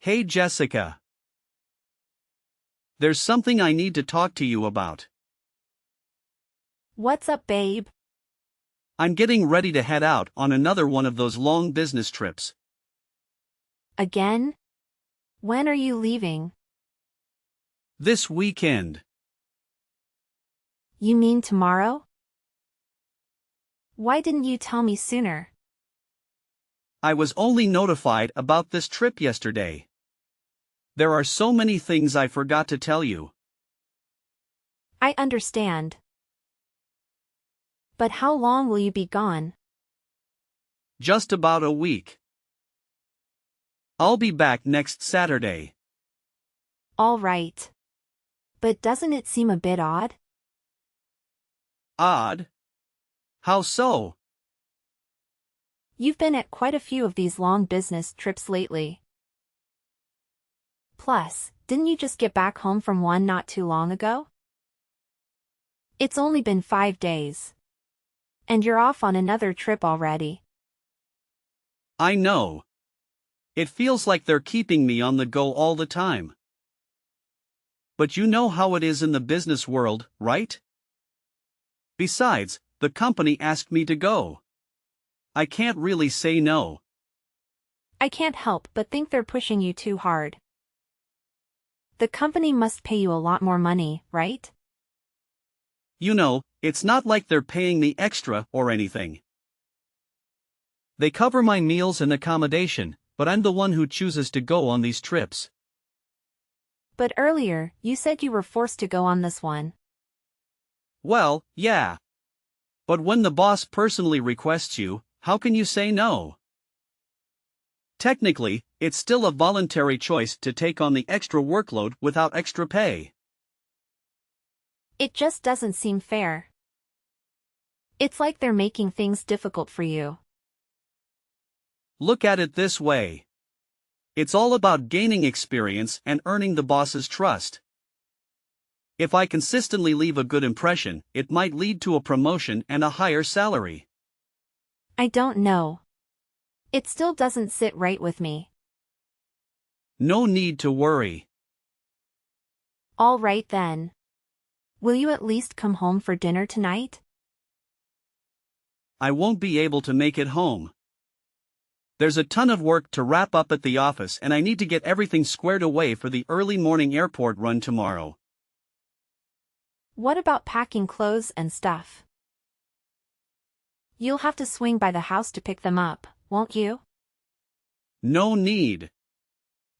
Hey Jessica. There's something I need to talk to you about. What's up, babe? I'm getting ready to head out on another one of those long business trips. Again? When are you leaving? This weekend. You mean tomorrow? Why didn't you tell me sooner? I was only notified about this trip yesterday. There are so many things I forgot to tell you. I understand. But how long will you be gone? Just about a week. I'll be back next Saturday. All right. But doesn't it seem a bit odd? Odd? How so? You've been at quite a few of these long business trips lately. Plus, didn't you just get back home from one not too long ago? It's only been 5 days. And you're off on another trip already. I know. It feels like they're keeping me on the go all the time. But you know how it is in the business world, right? Besides, the company asked me to go. I can't really say no. I can't help but think they're pushing you too hard. The company must pay you a lot more money, right? You know, it's not like they're paying me extra or anything. They cover my meals and accommodation, but I'm the one who chooses to go on these trips. But earlier, you said you were forced to go on this one. Well, yeah. But when the boss personally requests you, how can you say no? Technically, it's still a voluntary choice to take on the extra workload without extra pay. It just doesn't seem fair. It's like they're making things difficult for you. Look at it this way. It's all about gaining experience and earning the boss's trust. If I consistently leave a good impression, it might lead to a promotion and a higher salary. I don't know. It still doesn't sit right with me. No need to worry. All right then. Will you at least come home for dinner tonight? I won't be able to make it home. There's a ton of work to wrap up at the office and I need to get everything squared away for the early morning airport run tomorrow. What about packing clothes and stuff? You'll have to swing by the house to pick them up, won't you? No need.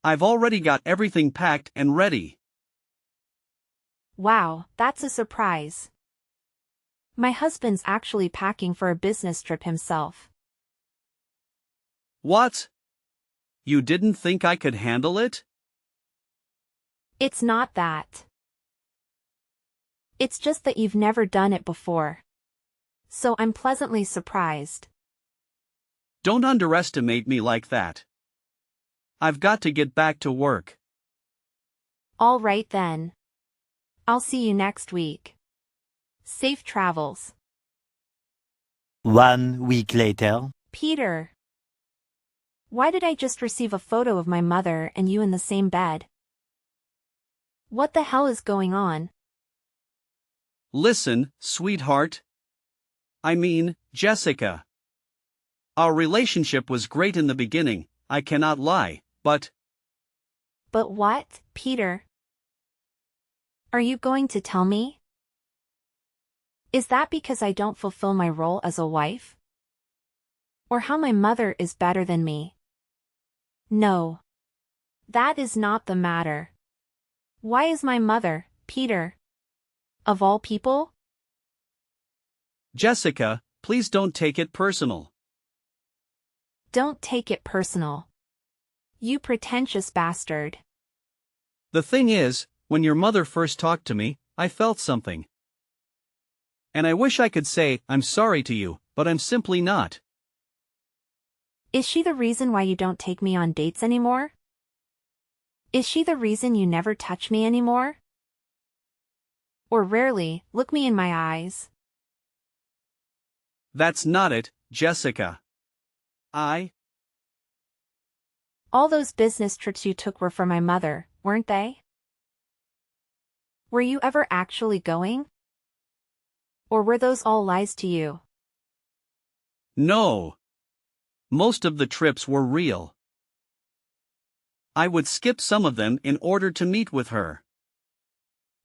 I've already got everything packed and ready. Wow, that's a surprise. My husband's actually packing for a business trip himself. What? You didn't think I could handle it? It's not that. It's just that you've never done it before. So I'm pleasantly surprised. Don't underestimate me like that. I've got to get back to work. All right then. I'll see you next week. Safe travels. 1 week later. Peter. Why did I just receive a photo of my mother and you in the same bed? What the hell is going on? Listen, sweetheart. I mean, Jessica. Our relationship was great in the beginning, I cannot lie, but... But what, Peter? Are you going to tell me? Is that because I don't fulfill my role as a wife? Or how my mother is better than me? No. That is not the matter. Why is my mother, Peter? Of all people? Jessica, please don't take it personal. Don't take it personal. You pretentious bastard. The thing is, when your mother first talked to me, I felt something. And I wish I could say, I'm sorry to you, but I'm simply not. Is she the reason why you don't take me on dates anymore? Is she the reason you never touch me anymore? Or rarely look me in my eyes? That's not it, Jessica. All those business trips you took were for my mother, weren't they? Were you ever actually going? Or were those all lies to you? No. Most of the trips were real. I would skip some of them in order to meet with her.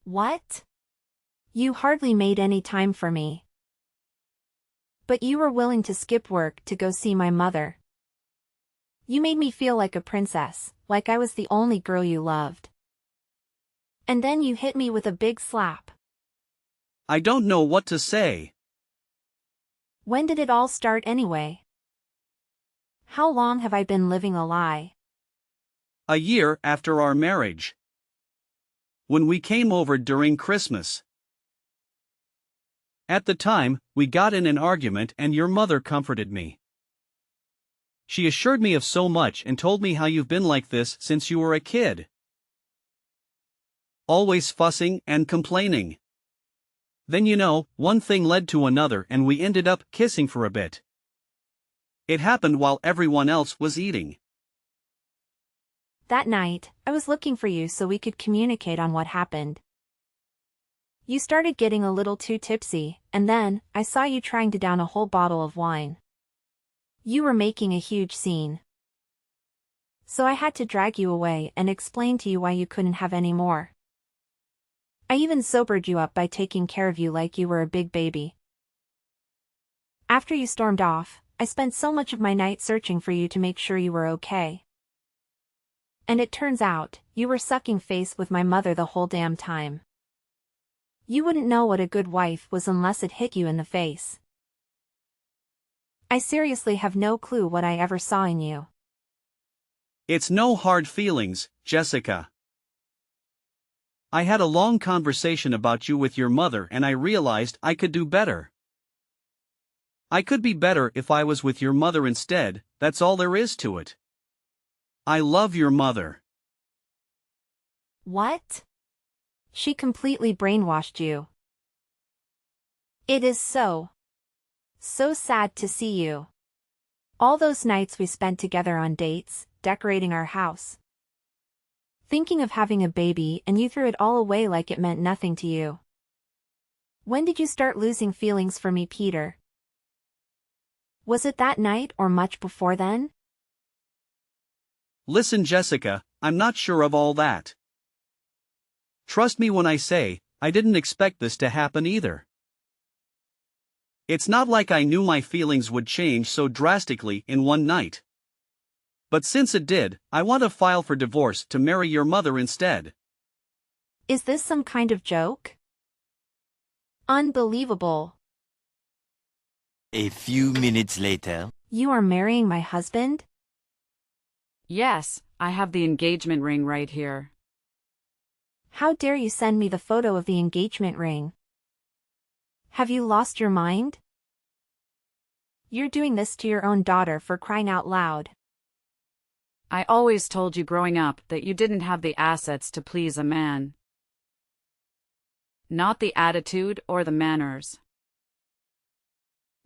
What? You hardly made any time for me. But you were willing to skip work to go see my mother. You made me feel like a princess, like I was the only girl you loved. And then you hit me with a big slap. I don't know what to say. When did it all start anyway? How long have I been living a lie? A year after our marriage. When we came over during Christmas. At the time, we got in an argument and your mother comforted me. She assured me of so much and told me how you've been like this since you were a kid. Always fussing and complaining. Then one thing led to another and we ended up kissing for a bit. It happened while everyone else was eating. That night, I was looking for you so we could communicate on what happened. You started getting a little too tipsy, and then, I saw you trying to down a whole bottle of wine. You were making a huge scene. So I had to drag you away and explain to you why you couldn't have any more. I even sobered you up by taking care of you like you were a big baby. After you stormed off, I spent so much of my night searching for you to make sure you were okay. And it turns out, you were sucking face with my mother the whole damn time. You wouldn't know what a good wife was unless it hit you in the face. I seriously have no clue what I ever saw in you. It's no hard feelings, Jessica. I had a long conversation about you with your mother and I realized I could do better. I could be better if I was with your mother instead, that's all there is to it. I love your mother. What? She completely brainwashed you. It is so sad to see you. All those nights we spent together on dates, decorating our house. Thinking of having a baby and you threw it all away like it meant nothing to you. When did you start losing feelings for me, Peter? Was it that night or much before then? Listen, Jessica, I'm not sure of all that. Trust me when I say, I didn't expect this to happen either. It's not like I knew my feelings would change so drastically in one night. But since it did, I want to file for divorce to marry your mother instead. Is this some kind of joke? Unbelievable. A few minutes later. You are marrying my husband? Yes, I have the engagement ring right here. How dare you send me the photo of the engagement ring? Have you lost your mind? You're doing this to your own daughter, for crying out loud. I always told you growing up that you didn't have the assets to please a man. Not the attitude or the manners.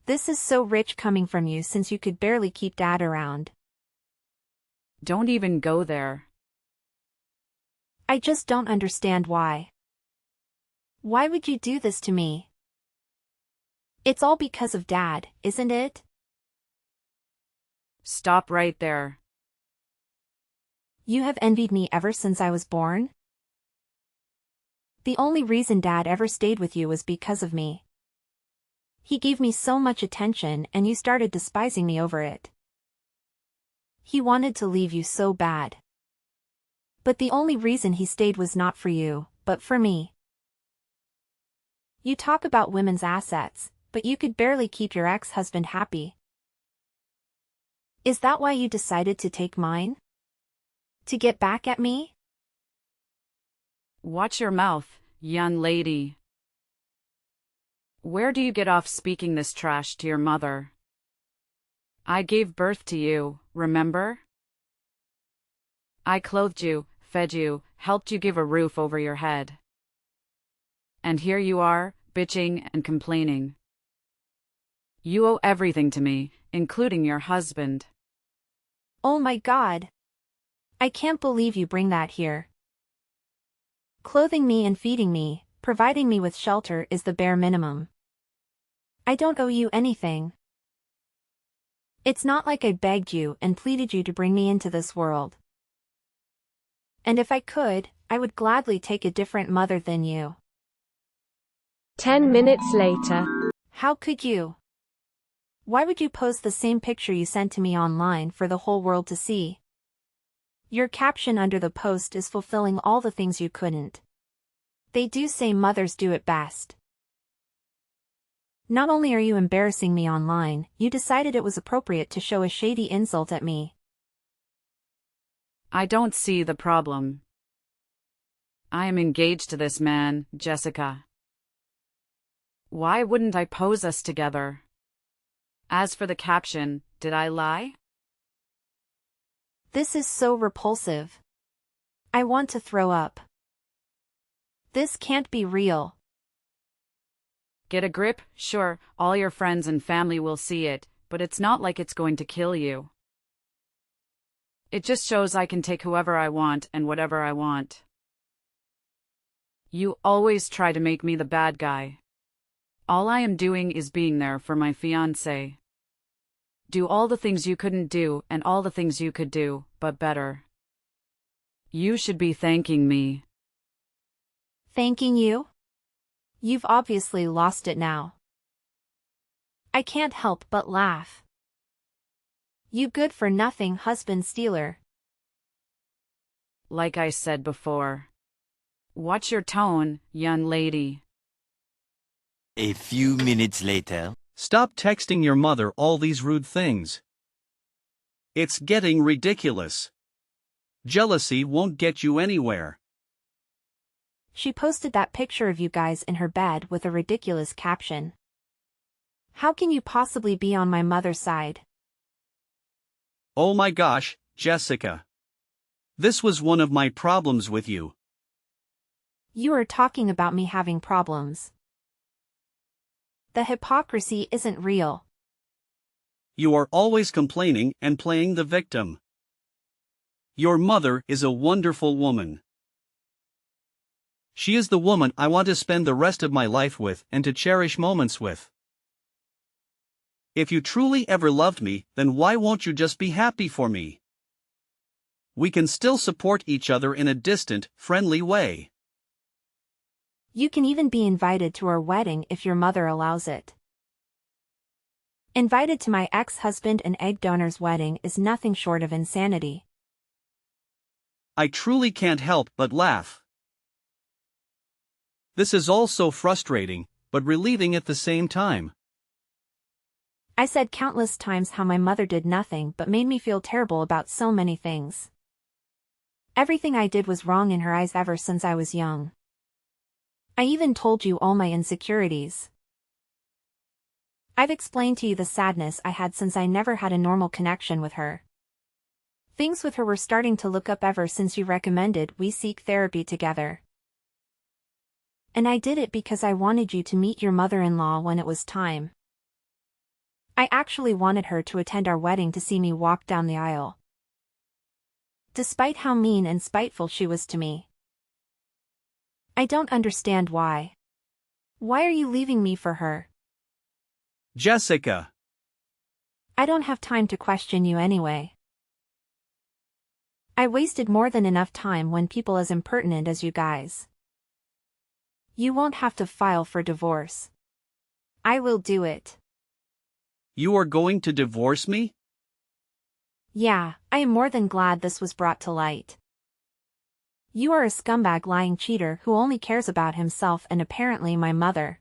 This is so rich coming from you since you could barely keep Dad around. Don't even go there. I just don't understand why. Why would you do this to me? It's all because of Dad, isn't it? Stop right there. You have envied me ever since I was born? The only reason Dad ever stayed with you was because of me. He gave me so much attention and you started despising me over it. He wanted to leave you so bad. But the only reason he stayed was not for you, but for me. You talk about women's assets, but you could barely keep your ex-husband happy. Is that why you decided to take mine? To get back at me? Watch your mouth, young lady. Where do you get off speaking this trash to your mother? I gave birth to you, remember? I clothed you, fed you, helped you give a roof over your head. And here you are, bitching and complaining. You owe everything to me, including your husband. Oh my God. I can't believe you bring that here. Clothing me and feeding me, providing me with shelter is the bare minimum. I don't owe you anything. It's not like I begged you and pleaded you to bring me into this world. And if I could, I would gladly take a different mother than you. 10 minutes later. How could you? Why would you post the same picture you sent to me online for the whole world to see? Your caption under the post is fulfilling all the things you couldn't. They do say mothers do it best. Not only are you embarrassing me online, you decided it was appropriate to show a shady insult at me. I don't see the problem. I am engaged to this man, Jessica. Why wouldn't I pose us together? As for the caption, did I lie? This is so repulsive. I want to throw up. This can't be real. Get a grip? Sure, all your friends and family will see it, but it's not like it's going to kill you. It just shows I can take whoever I want and whatever I want. You always try to make me the bad guy. All I am doing is being there for my fiancé. Do all the things you couldn't do and all the things you could do, but better. You should be thanking me. Thanking you? You've obviously lost it now. I can't help but laugh. You good-for-nothing husband stealer. Like I said before. Watch your tone, young lady. A few minutes later. Stop texting your mother all these rude things. It's getting ridiculous. Jealousy won't get you anywhere. She posted that picture of you guys in her bed with a ridiculous caption. How can you possibly be on my mother's side? Oh my gosh, Jessica. This was one of my problems with you. You are talking about me having problems. The hypocrisy isn't real. You are always complaining and playing the victim. Your mother is a wonderful woman. She is the woman I want to spend the rest of my life with and to cherish moments with. If you truly ever loved me, then why won't you just be happy for me? We can still support each other in a distant, friendly way. You can even be invited to our wedding if your mother allows it. Invited to my ex-husband and egg donor's wedding is nothing short of insanity. I truly can't help but laugh. This is all so frustrating, but relieving at the same time. I said countless times how my mother did nothing but made me feel terrible about so many things. Everything I did was wrong in her eyes ever since I was young. I even told you all my insecurities. I've explained to you the sadness I had since I never had a normal connection with her. Things with her were starting to look up ever since you recommended we seek therapy together. And I did it because I wanted you to meet your mother-in-law when it was time. I actually wanted her to attend our wedding to see me walk down the aisle. Despite how mean and spiteful she was to me. I don't understand why. Why are you leaving me for her? Jessica. I don't have time to question you anyway. I wasted more than enough time when people as impertinent as you guys. You won't have to file for divorce. I will do it. You are going to divorce me? Yeah, I am more than glad this was brought to light. You are a scumbag lying cheater who only cares about himself and apparently my mother.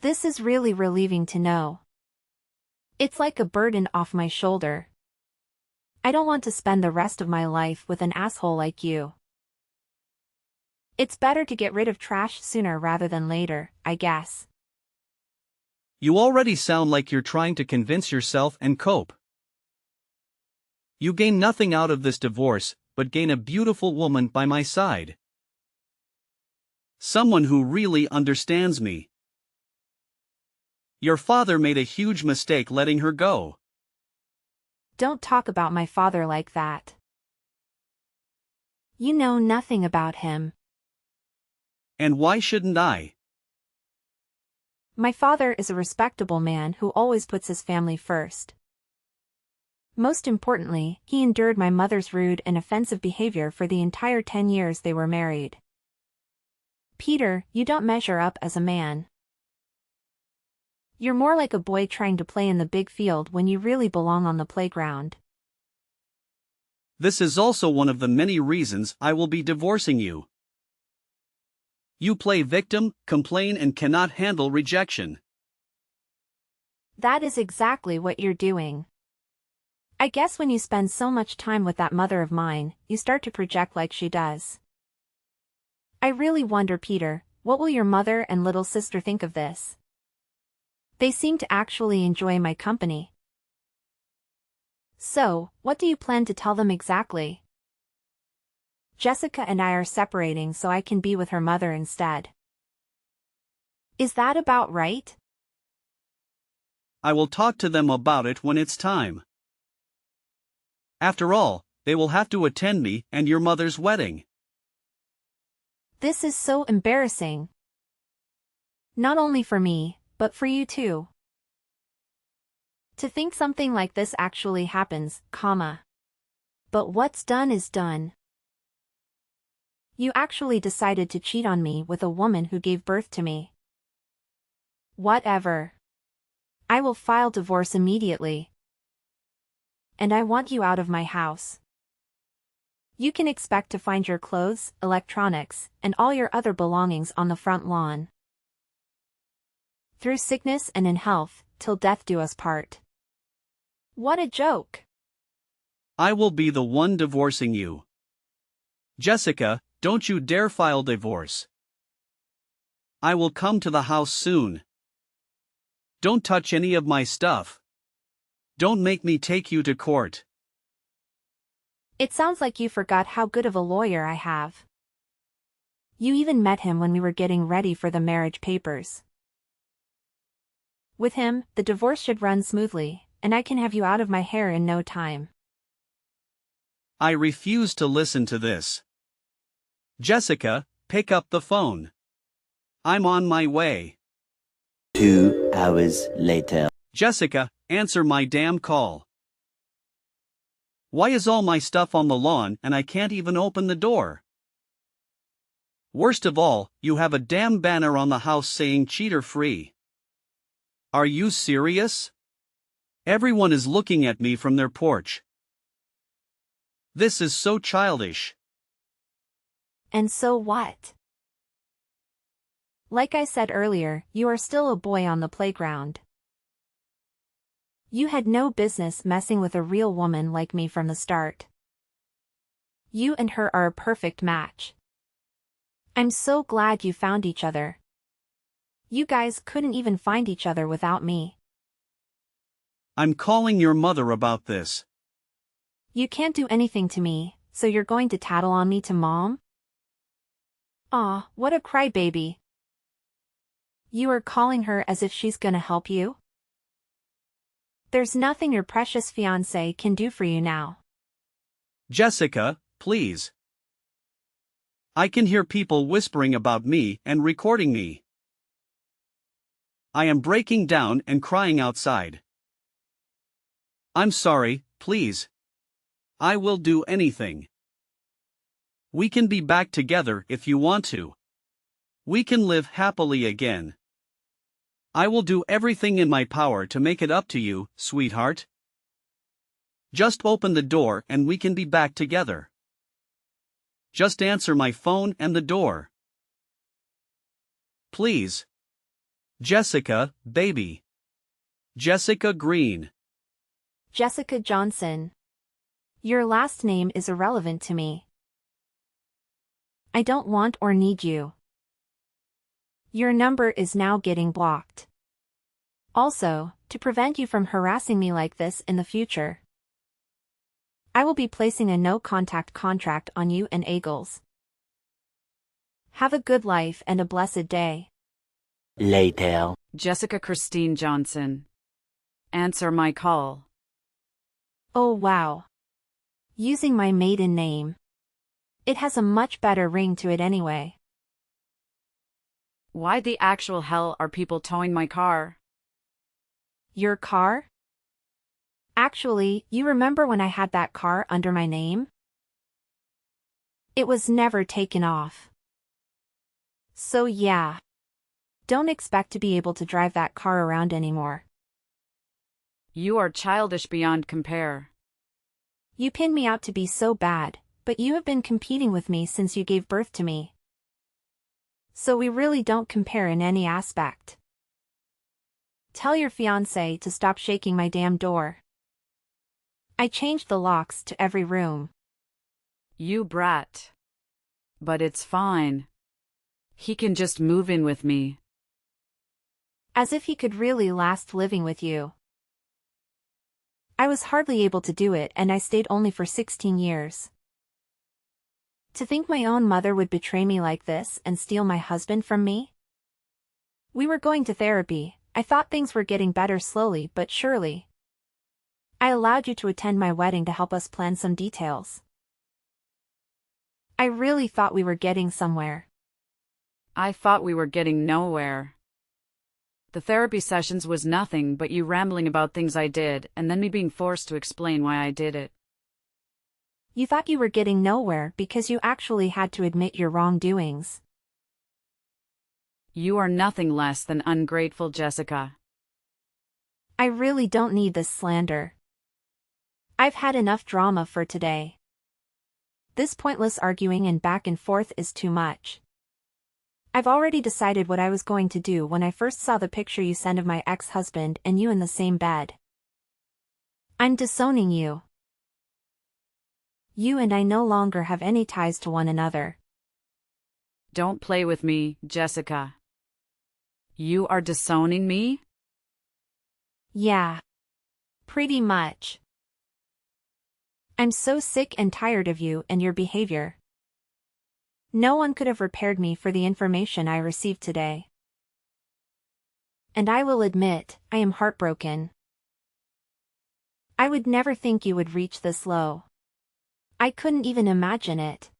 This is really relieving to know. It's like a burden off my shoulder. I don't want to spend the rest of my life with an asshole like you. It's better to get rid of trash sooner rather than later, I guess. You already sound like you're trying to convince yourself and cope. You gain nothing out of this divorce, but gain a beautiful woman by my side. Someone who really understands me. Your father made a huge mistake letting her go. Don't talk about my father like that. You know nothing about him. And why shouldn't I? My father is a respectable man who always puts his family first. Most importantly, he endured my mother's rude and offensive behavior for the entire 10 years they were married. Peter, you don't measure up as a man. You're more like a boy trying to play in the big field when you really belong on the playground. This is also one of the many reasons I will be divorcing you. You play victim, complain, and cannot handle rejection. That is exactly what you're doing. I guess when you spend so much time with that mother of mine, you start to project like she does. I really wonder, Peter, what will your mother and little sister think of this? They seem to actually enjoy my company. So, what do you plan to tell them exactly? Jessica and I are separating so I can be with her mother instead. Is that about right? I will talk to them about it when it's time. After all, they will have to attend me and your mother's wedding. This is so embarrassing. Not only for me, but for you too. To think something like this actually happens, comma. But what's done is done. You actually decided to cheat on me with a woman who gave birth to me. Whatever. I will file divorce immediately. And I want you out of my house. You can expect to find your clothes, electronics, and all your other belongings on the front lawn. Through sickness and in health, till death do us part. What a joke! I will be the one divorcing you. Jessica, don't you dare file divorce. I will come to the house soon. Don't touch any of my stuff. Don't make me take you to court. It sounds like you forgot how good of a lawyer I have. You even met him when we were getting ready for the marriage papers. With him, the divorce should run smoothly, and I can have you out of my hair in no time. I refuse to listen to this. Jessica, pick up the phone. I'm on my way. 2 hours later. Jessica, answer my damn call. Why is all my stuff on the lawn and I can't even open the door? Worst of all, you have a damn banner on the house saying cheater free. Are you serious? Everyone is looking at me from their porch. This is so childish. And so what? Like I said earlier, you are still a boy on the playground. You had no business messing with a real woman like me from the start. You and her are a perfect match. I'm so glad you found each other. You guys couldn't even find each other without me. I'm calling your mother about this. You can't do anything to me, so you're going to tattle on me to Mom? Aw, what a crybaby. You are calling her as if she's gonna help you? There's nothing your precious fiancé can do for you now. Jessica, please. I can hear people whispering about me and recording me. I am breaking down and crying outside. I'm sorry, please. I will do anything. We can be back together if you want to. We can live happily again. I will do everything in my power to make it up to you, sweetheart. Just open the door and we can be back together. Just answer my phone and the door. Please. Jessica, baby. Jessica Green. Jessica Johnson. Your last name is irrelevant to me. I don't want or need you. Your number is now getting blocked. Also, to prevent you from harassing me like this in the future, I will be placing a no-contact contract on you and Eagles. Have a good life and a blessed day. Later. Jessica Christine Johnson. Answer my call. Oh wow. Using my maiden name. It has a much better ring to it anyway. Why the actual hell are people towing my car? Your car? Actually, you remember when I had that car under my name? It was never taken off. So yeah. Don't expect to be able to drive that car around anymore. You are childish beyond compare. You pinned me out to be so bad, but you have been competing with me since you gave birth to me. So we really don't compare in any aspect. Tell your fiancé to stop shaking my damn door. I changed the locks to every room. You brat. But it's fine. He can just move in with me. As if he could really last living with you. I was hardly able to do it, and I stayed only for 16 years. To think my own mother would betray me like this and steal my husband from me? We were going to therapy. I thought things were getting better slowly but surely. I allowed you to attend my wedding to help us plan some details. I really thought we were getting somewhere. I thought we were getting nowhere. The therapy sessions was nothing but you rambling about things I did and then me being forced to explain why I did it. You thought you were getting nowhere because you actually had to admit your wrongdoings. You are nothing less than ungrateful, Jessica. I really don't need this slander. I've had enough drama for today. This pointless arguing and back and forth is too much. I've already decided what I was going to do when I first saw the picture you sent of my ex-husband and you in the same bed. I'm disowning you. You and I no longer have any ties to one another. Don't play with me, Jessica. You are disowning me? Yeah. Pretty much. I'm so sick and tired of you and your behavior. No one could have repaired me for the information I received today. And I will admit, I am heartbroken. I would never think you would reach this low. I couldn't even imagine it.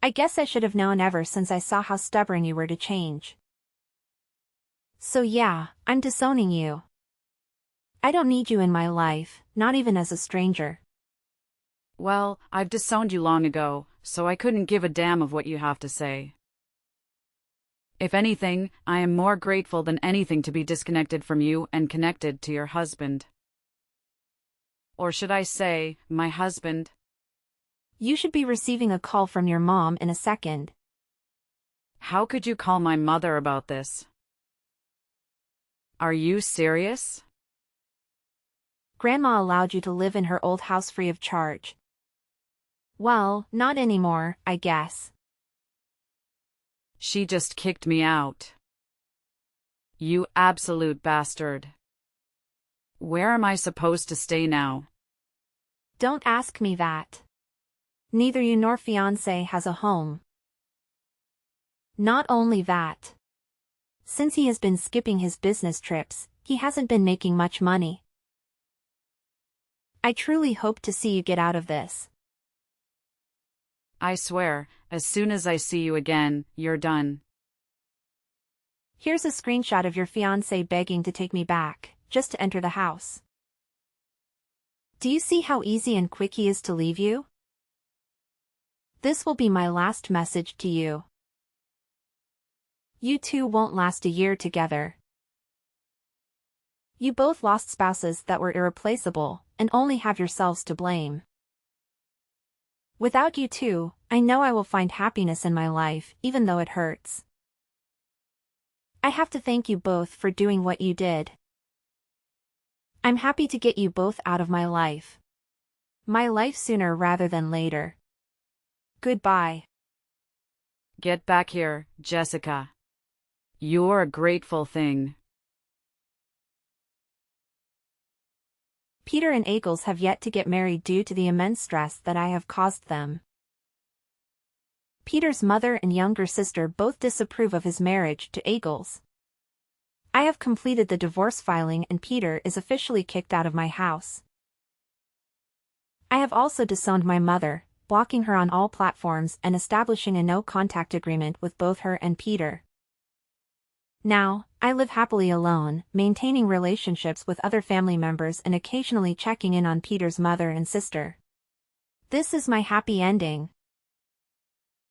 I guess I should have known ever since I saw how stubborn you were to change. So yeah, I'm disowning you. I don't need you in my life, not even as a stranger. Well, I've disowned you long ago, so I couldn't give a damn of what you have to say. If anything, I am more grateful than anything to be disconnected from you and connected to your husband. Or should I say, my husband? You should be receiving a call from your mom in a second. How could you call my mother about this? Are you serious? Grandma allowed you to live in her old house free of charge. Well, not anymore, I guess. She just kicked me out. You absolute bastard. Where am I supposed to stay now? Don't ask me that. Neither you nor fiancé has a home. Not only that. Since he has been skipping his business trips, he hasn't been making much money. I truly hope to see you get out of this. I swear, as soon as I see you again, you're done. Here's a screenshot of your fiancé begging to take me back, just to enter the house. Do you see how easy and quick he is to leave you? This will be my last message to you. You two won't last a year together. You both lost spouses that were irreplaceable, and only have yourselves to blame. Without you two, I know I will find happiness in my life, even though it hurts. I have to thank you both for doing what you did. I'm happy to get you both out of my life. My life sooner rather than later. Goodbye. Get back here, Jessica. You're a grateful thing. Peter and Egils have yet to get married due to the immense stress that I have caused them. Peter's mother and younger sister both disapprove of his marriage to Egils. I have completed the divorce filing and Peter is officially kicked out of my house. I have also disowned my mother, blocking her on all platforms and establishing a no-contact agreement with both her and Peter. Now, I live happily alone, maintaining relationships with other family members and occasionally checking in on Peter's mother and sister. This is my happy ending.